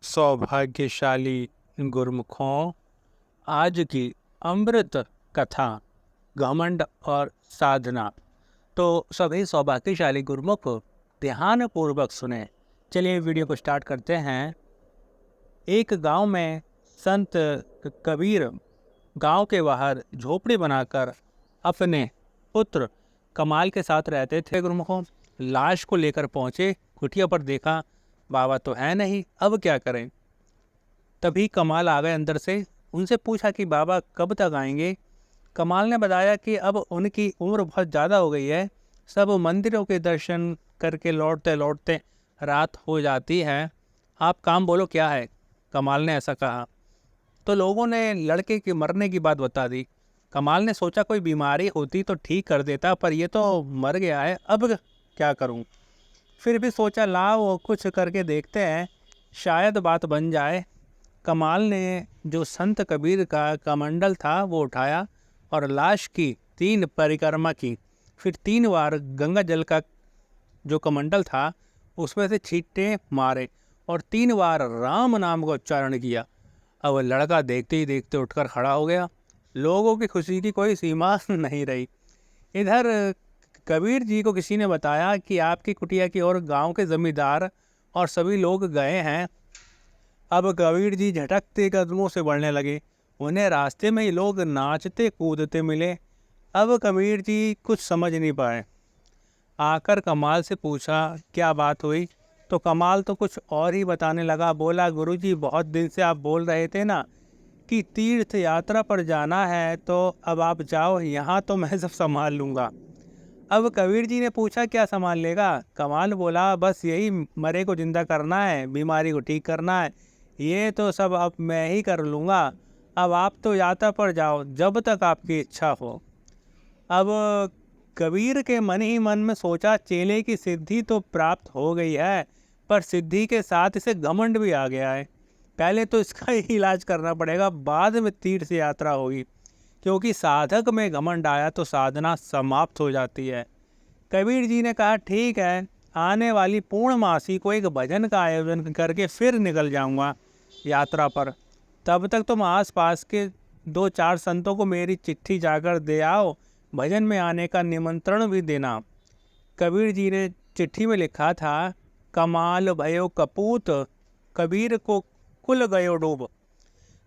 सौभाग्यशाली गुरमुखों, आज की अमृत कथा घमंड और साधना। तो सभी सौभाग्यशाली गुरमुख ध्यान पूर्वक सुने। चलिए वीडियो को स्टार्ट करते हैं। एक गांव में संत कबीर गांव के बाहर झोपड़ी बनाकर अपने पुत्र कमाल के साथ रहते थे। गुरमुखों, लाश को लेकर पहुंचे, कुटिया पर देखा बाबा तो है नहीं, अब क्या करें। तभी कमाल आ गए अंदर से। उनसे पूछा कि बाबा कब तक आएंगे। कमाल ने बताया कि अब उनकी उम्र बहुत ज़्यादा हो गई है, सब मंदिरों के दर्शन करके लौटते लौटते रात हो जाती है, आप काम बोलो क्या है। कमाल ने ऐसा कहा तो लोगों ने लड़के के मरने की बात बता दी। कमाल ने सोचा कोई बीमारी होती तो ठीक कर देता, पर ये तो मर गया है, अब क्या करूं। फिर भी सोचा लाओ कुछ करके देखते हैं, शायद बात बन जाए। कमाल ने जो संत कबीर का कमंडल था वो उठाया और लाश की 3 परिक्रमा की। फिर 3 बार गंगा जल का जो कमंडल था उसमें से छींटे मारे और 3 बार राम नाम का उच्चारण किया। अब लड़का देखते ही देखते उठकर खड़ा हो गया। लोगों की खुशी की कोई सीमा नहीं रही। इधर कबीर जी को किसी ने बताया कि आपकी कुटिया की ओर गांव के जमींदार और सभी लोग गए हैं। अब कबीर जी झटकते कदमों से बढ़ने लगे। उन्हें रास्ते में ही लोग नाचते कूदते मिले। अब कबीर जी कुछ समझ नहीं पाए। आकर कमाल से पूछा क्या बात हुई, तो कमाल तो कुछ और ही बताने लगा। बोला गुरुजी, बहुत दिन से आप बोल रहे थे ना कि तीर्थ यात्रा पर जाना है, तो अब आप जाओ, यहाँ तो मैं सब संभाल लूँगा। अब कबीर जी ने पूछा क्या संभाल लेगा। कमाल बोला बस यही मरे को जिंदा करना है, बीमारी को ठीक करना है, ये तो सब अब मैं ही कर लूँगा। अब आप तो यात्रा पर जाओ जब तक आपकी इच्छा हो। अब कबीर के मन ही मन में सोचा चेले की सिद्धि तो प्राप्त हो गई है, पर सिद्धि के साथ इसे घमंड भी आ गया है। पहले तो इसका ही इलाज करना पड़ेगा, बाद में तीर्थ यात्रा होगी, क्योंकि साधक में घमंड आया तो साधना समाप्त हो जाती है। कबीर जी ने कहा ठीक है, आने वाली पूर्णमासी को एक भजन का आयोजन करके फिर निकल जाऊंगा यात्रा पर। तब तक तुम आसपास के 2-4 संतों को मेरी चिट्ठी जाकर दे आओ, भजन में आने का निमंत्रण भी देना। कबीर जी ने चिट्ठी में लिखा था, कमाल भयो कपूत, कबीर को कुल गयो डूब।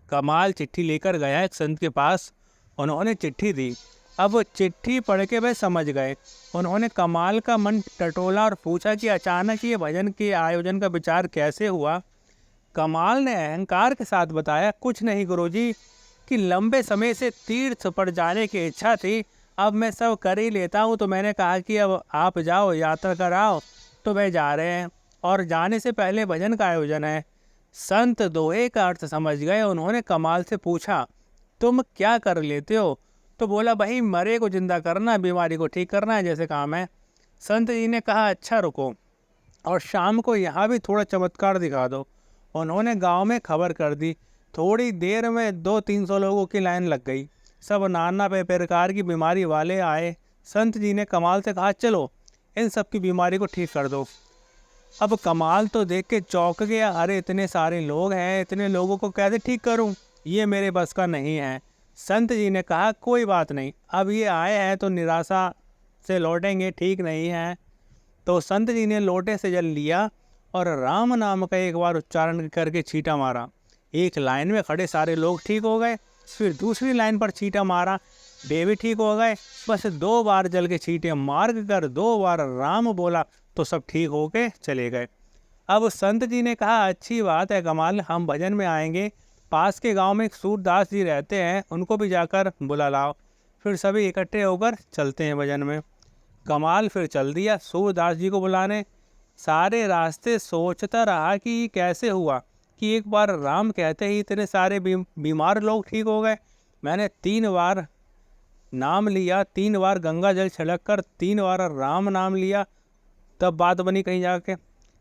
कमाल चिट्ठी लेकर गया एक संत के पास, उन्होंने चिट्ठी दी। अब चिट्ठी पढ़ के वह समझ गए। उन्होंने कमाल का मन टटोला और पूछा कि अचानक ये भजन के आयोजन का विचार कैसे हुआ। कमाल ने अहंकार के साथ बताया, कुछ नहीं गुरुजी, कि लंबे समय से तीर्थ पर जाने की इच्छा थी, अब मैं सब कर ही लेता हूँ, तो मैंने कहा कि अब आप जाओ यात्रा कराओ, तो वह जा रहे हैं और जाने से पहले भजन का आयोजन है। संत दोहे का अर्थ समझ गए। उन्होंने कमाल से पूछा तुम क्या कर लेते हो, तो बोला भाई मरे को जिंदा करना, बीमारी को ठीक करना है, जैसे काम है। संत जी ने कहा अच्छा रुको और शाम को यहाँ भी थोड़ा चमत्कार दिखा दो। उन्होंने गांव में खबर कर दी। थोड़ी देर में 200-300 लोगों की लाइन लग गई। सब नाना प्रकार की बीमारी वाले आए। संत जी ने कमाल से कहा चलो इन सब की बीमारी को ठीक कर दो। अब कमाल तो देख के चौंक गया, अरे इतने सारे लोग हैं, इतने लोगों को कैसे ठीक करूं, ये मेरे बस का नहीं है। संत जी ने कहा कोई बात नहीं, अब ये आए हैं तो निराशा से लौटेंगे, ठीक नहीं है। तो संत जी ने लोटे से जल लिया और राम नाम का एक बार उच्चारण करके छींटा मारा। एक लाइन में खड़े सारे लोग ठीक हो गए। फिर दूसरी लाइन पर छींटा मारा, वे भी ठीक हो गए। बस 2 बार जल के छींटे मार कर 2 बार राम बोला तो सब ठीक हो के चले गए। अब संत जी ने कहा अच्छी बात है कमाल, हम भजन में आएंगे। पास के गांव में एक सूरदास जी रहते हैं, उनको भी जाकर बुला लाओ, फिर सभी इकट्ठे होकर चलते हैं भजन में। कमाल फिर चल दिया सूरदास जी को बुलाने। सारे रास्ते सोचता रहा कि ये कैसे हुआ कि एक बार राम कहते ही इतने सारे बीमार लोग ठीक हो गए। मैंने 3 बार नाम लिया, 3 बार गंगा जल छिड़क कर 3 बार राम नाम लिया, तब बात बनी कहीं जाके।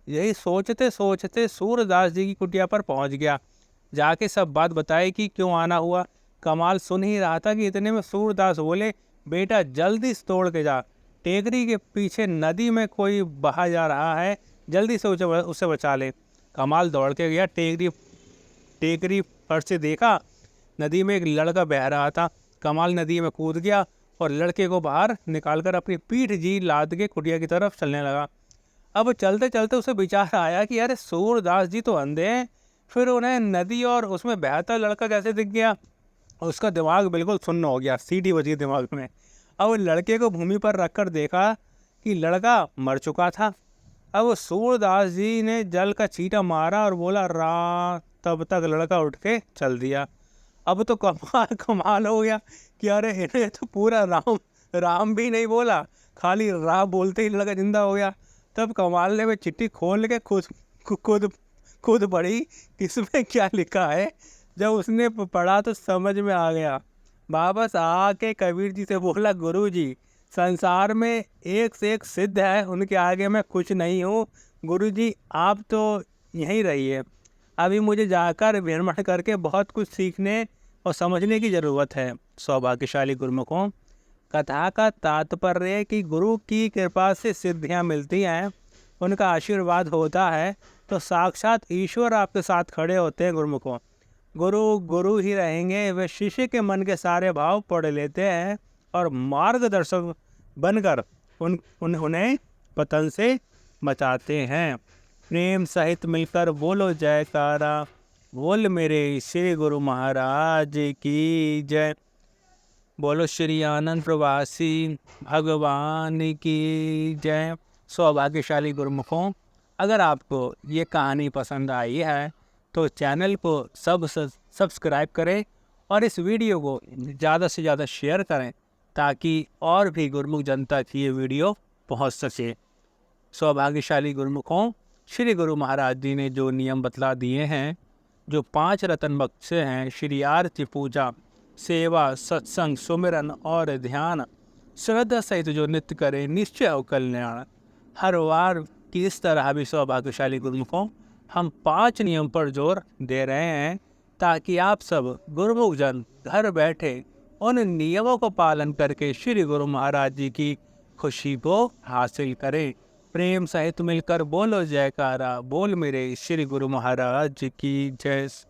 यही सोचते सोचते सूरदास जी की कुटिया पर पहुंच गया। जाके सब बात बताई कि क्यों आना हुआ। कमाल सुन ही रहा था कि इतने में सूरदास बोले बेटा जल्दी से तोड़ के जा, टेकरी के पीछे नदी में कोई बहा जा रहा है, जल्दी से उसे बचा ले। कमाल दौड़ के गया, टेकरी पर से देखा नदी में एक लड़का बह रहा था। कमाल नदी में कूद गया और लड़के को बाहर निकालकर अपनी पीठ जी लाद के कुटिया की तरफ चलने लगा। अब चलते चलते उसे विचार आया कि अरे सूरदास जी तो अंधे हैं, फिर उन्हें नदी और उसमें बहता लड़का कैसे दिख गया। उसका दिमाग बिल्कुल सुन्न हो गया, सीटी बजी दिमाग में। अब लड़के को भूमि पर रखकर देखा कि लड़का मर चुका था। अब सूरदास जी ने जल का छींटा मारा और बोला रा, तब तक लड़का उठ के चल दिया। अब तो कमाल कमाल हो गया कि अरे इन्हें तो पूरा राम भी नहीं बोला, खाली रा बोलते ही लड़का जिंदा हो गया। तब कमाल ने वे चिट्ठी खोल के खुद पढ़ी किसमें क्या लिखा है। जब उसने पढ़ा तो समझ में आ गया। वापस आके कबीर जी से बोला, गुरु जी संसार में एक से एक सिद्ध है, उनके आगे मैं कुछ नहीं हूँ। गुरु जी आप तो यहीं रहिए, अभी मुझे जाकर भ्रमण करके बहुत कुछ सीखने और समझने की ज़रूरत है। सौभाग्यशाली गुरुमुखों, कथा का तात्पर्य है कि गुरु की कृपा से सिद्धियां मिलती हैं, उनका आशीर्वाद होता है तो साक्षात ईश्वर आपके साथ खड़े होते हैं। गुरुमुखों, गुरु गुरु ही रहेंगे, वे शिष्य के मन के सारे भाव पढ़ लेते हैं और मार्गदर्शक बनकर उन्हें पतन से बचाते हैं। प्रेम सहित मिलकर बोलो जयकारा, बोल मेरे श्री गुरु महाराज की जय। बोलो श्री आनंद प्रवासी भगवान की जय। सौभाग्यशाली गुरुमुखों, अगर आपको ये कहानी पसंद आई है तो चैनल को सब्सक्राइब करें और इस वीडियो को ज़्यादा से ज़्यादा शेयर करें ताकि और भी गुरुमुख जन तक ये वीडियो पहुंच सके। सौभाग्यशाली गुरुमुखों, श्री गुरु महाराज जी ने जो नियम बतला दिए हैं, जो 5 रत्न बख्शे हैं, श्री आरती पूजा सेवा सत्संग सुमिरन और ध्यान श्रद्धा सहित जो नित्य करें निश्चय हो कल्याण। हर वार की इस तरह भी सौभाग्यशाली गुरुमुखों हम 5 नियम पर जोर दे रहे हैं ताकि आप सब गुरुमुख जन घर बैठे उन नियमों को पालन करके श्री गुरु महाराज जी की खुशी को हासिल करें। प्रेम सहित मिलकर बोलो जयकारा, बोल मेरे श्री गुरु महाराज की जय।